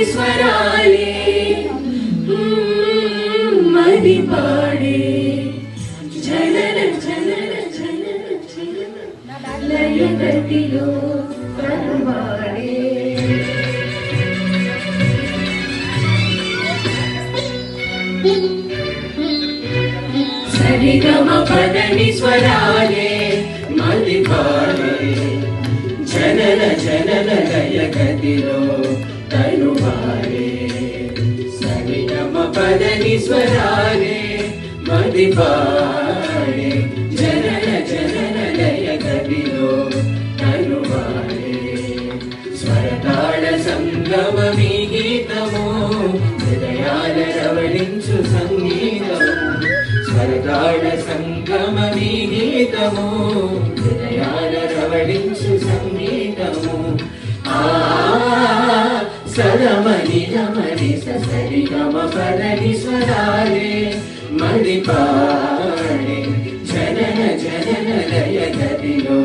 స్వరాలే మది పాడే జనన జనన జనన జనన లయగతిలో తనువాడే సరిగమ పదని స్వరాలే మది పాడే జనన జనన లయగతిలో తనువాడే సరిగమ పదని స్వరాలే మది పాడే జనన జనన లయగతిలో తనువాడే స్వరతాళ సంగమమీ గీతము హృదయాల రవళించు సంగీతము స్వరతాళ సంగమమీ గీతము హృదయాల రవళించు సంగీతము సరమణి రమణి సరి గమ పదని స్వరాలే మది పాడే జనన జనన లయగతిలో